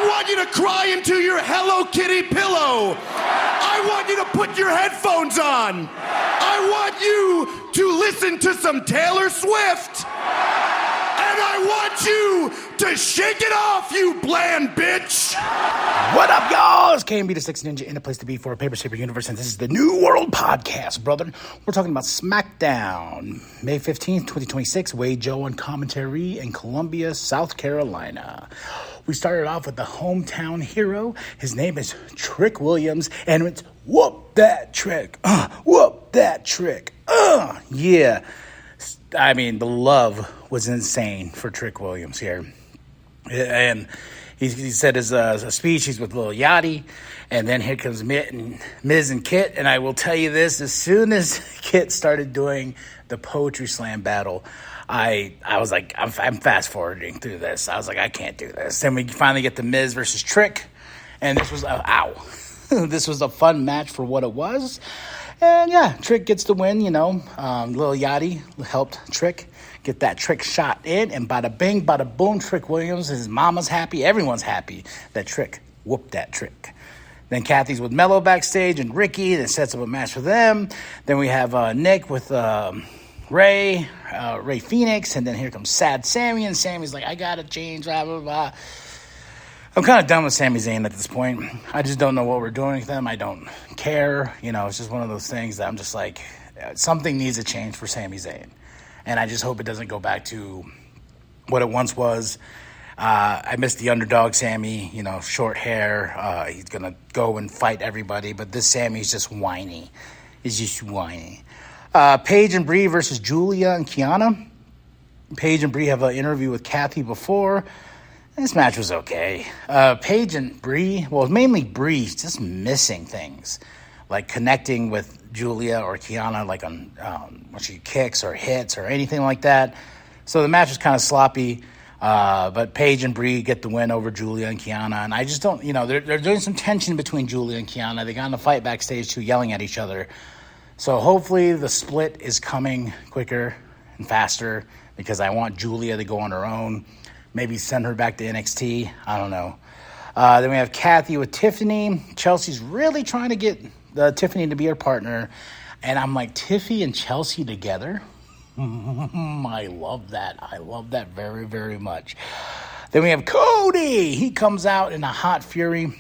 I want you to cry into your Hello Kitty pillow. I want you to put your headphones on. I want you to listen to some Taylor Swift. And I want you to shake it off, you bland bitch. What up, y'all? It's KMB the Six Ninja in the place to be for a Paper Saber universe, and this is the New World Podcast, brother. We're talking about SmackDown, May 15th, 2026, Wade Joe on commentary in Columbia, South Carolina. We started off with the hometown hero. His name is Trick Williams, and it's whoop that trick. Whoop that trick. Yeah. I mean, the love was insane for Trick Williams here. And he said his speech, he's with Lil Yachty, and then here comes Miz and Kit, and I will tell you this, as soon as Kit started doing the Poetry Slam battle, I was like, I'm fast-forwarding through this. I was like, I can't do this. Then we finally get the Miz versus Trick, and this was, this was a fun match for what it was. And yeah, Trick gets the win, Lil Yachty helped Trick get that trick shot in, and bada bing, bada boom, Trick Williams, his mama's happy, everyone's happy that Trick whooped that trick. Then Kathy's with Mello backstage and Ricky, that sets up a match for them. Then we have Nick with Ray Phoenix, and then here comes Sad Sammy, and Sammy's like, I gotta change, blah, blah, blah. I'm kind of done with Sami Zayn at this point. I just don't know what we're doing with them. I don't care. It's just one of those things that I'm just like, something needs to change for Sami Zayn. And I just hope it doesn't go back to what it once was. I miss the underdog Sammy, short hair. He's going to go and fight everybody. But this Sammy's just whiny. He's just whiny. Paige and Bree versus Julia and Kiana. Paige and Bree have an interview with Kathy before. This match was okay. Paige and Bree, well, mainly Bree, just missing things. Like connecting with Julia or Kiana, like on when she kicks or hits or anything like that. So the match was kind of sloppy. But Paige and Bree get the win over Julia and Kiana. And I just don't, they're doing some tension between Julia and Kiana. They got in a fight backstage too, yelling at each other. So hopefully the split is coming quicker and faster, because I want Julia to go on her own. Maybe send her back to NXT. I don't know. Then we have Kathy with Tiffany. Chelsea's really trying to get Tiffany to be her partner. And I'm like, Tiffy and Chelsea together? I love that. I love that very, very much. Then we have Cody. He comes out in a hot fury.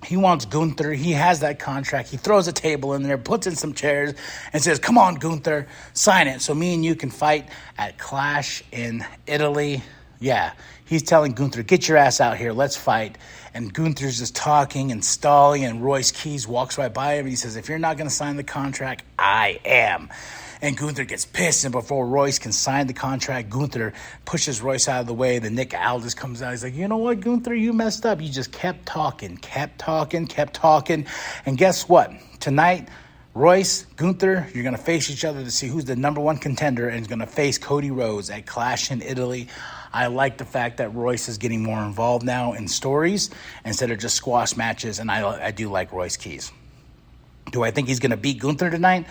He wants Gunther. He has that contract. He throws a table in there, puts in some chairs, and says, come on, Gunther, sign it so me and you can fight at Clash in Italy. Yeah, he's telling Gunther, get your ass out here, let's fight. And Gunther's just talking and stalling, and Royce Keys walks right by him, and he says, if you're not going to sign the contract, I am. And Gunther gets pissed, and before Royce can sign the contract, Gunther pushes Royce out of the way. Then Nick Aldis comes out. He's like, you know what, Gunther, you messed up. You just kept talking. And guess what? Tonight, Royce, Gunther, you're going to face each other to see who's the number one contender, and is going to face Cody Rhodes at Clash in Italy. I like the fact that Royce is getting more involved now in stories instead of just squash matches, and I do like Royce Keys. Do I think he's going to beat Gunther tonight?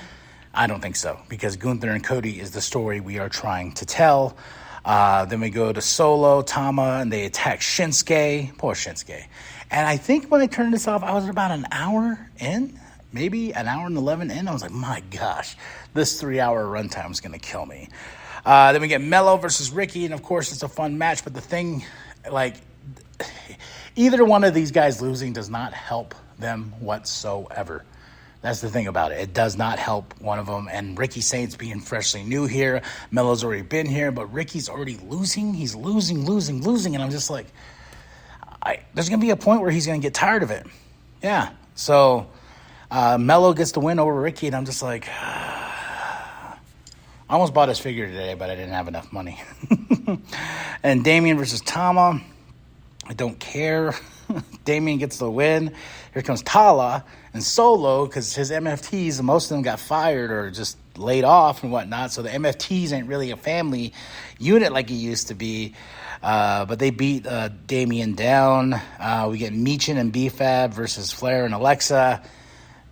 I don't think so, because Gunther and Cody is the story we are trying to tell. Then we go to Solo, Tama, and they attack Shinsuke. Poor Shinsuke. And I think when I turned this off, I was about an hour in, maybe an hour and 11 in. I was like, my gosh, this 3-hour runtime is going to kill me. Then we get Mello versus Ricky, and of course it's a fun match, but the thing, either one of these guys losing does not help them whatsoever. That's the thing about it. It does not help one of them, and Ricky Saints being freshly new here, Mello's already been here, but Ricky's already losing. He's losing, and I'm just like, there's going to be a point where he's going to get tired of it. Yeah, so Mello gets the win over Ricky, and I'm just like, I almost bought his figure today, but I didn't have enough money. And Damian versus Tama. I don't care. Damian gets the win. Here comes Tala and Solo, because his MFTs, most of them got fired or just laid off and whatnot. So the MFTs ain't really a family unit like it used to be. But they beat Damian down. We get Meechin and B-Fab versus Flair and Alexa.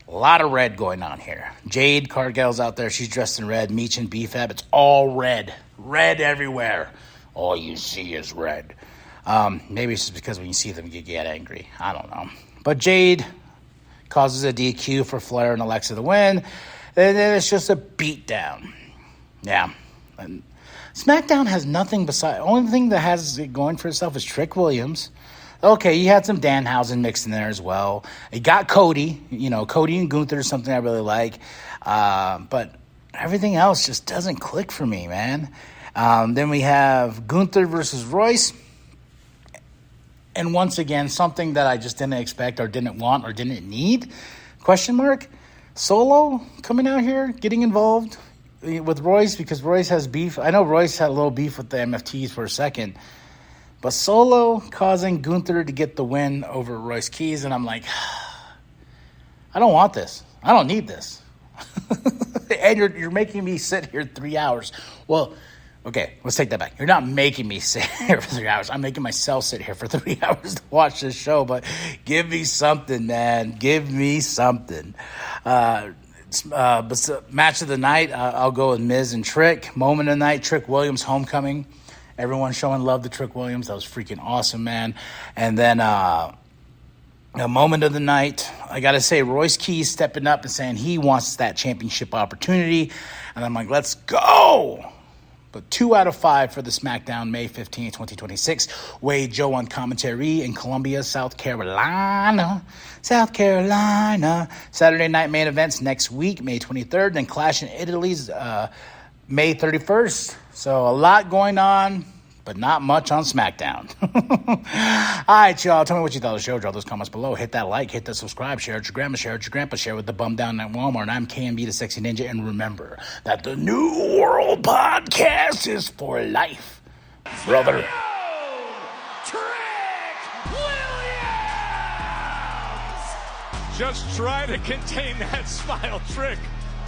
A lot of red going on here. Jade Cargill's out there. She's dressed in red. Meechin, B-Fab. It's all red. Red everywhere. All you see is red. Maybe it's just because when you see them, you get angry. I don't know. But Jade causes a DQ for Flair and Alexa to win. And then it's just a beatdown. Yeah. And SmackDown has nothing beside... Only thing that has it going for itself is Trick Williams. Okay, you had some Danhausen mixed in there as well. You got Cody. Cody and Gunther is something I really like. But everything else just doesn't click for me, man. Then we have Gunther versus Royce. And once again, something that I just didn't expect or didn't want or didn't need. Question mark. Solo coming out here, getting involved with Royce because Royce has beef. I know Royce had a little beef with the MFTs for a second. But Solo causing Gunther to get the win over Royce Keys. And I'm like, I don't want this. I don't need this. And you're making me sit here 3 hours. Well, okay, let's take that back. You're not making me sit here for 3 hours. I'm making myself sit here for 3 hours to watch this show. But give me something, man. Give me something. But match of the night, I'll go with Miz and Trick. Moment of the night, Trick Williams homecoming. Everyone showing love to Trick Williams. That was freaking awesome, man. And then a moment of the night, I got to say, Royce Keys stepping up and saying he wants that championship opportunity. And I'm like, let's go. But 2 out of 5 for the SmackDown, May 15, 2026. Wade Joe on commentary in Columbia, South Carolina. Saturday night main events next week, May 23rd. Then Clash in Italy's May 31st. So a lot going on, but not much on SmackDown. All right, y'all. Tell me what you thought of the show. Drop those comments below. Hit that like. Hit that subscribe. Share it with your grandma. Share it with your grandpa. Share it with the bum down at Walmart. And I'm KMB, the Sexy Ninja. And remember that the New World Podcast is for life, brother. Trick Williams! Just try to contain that smile, Trick.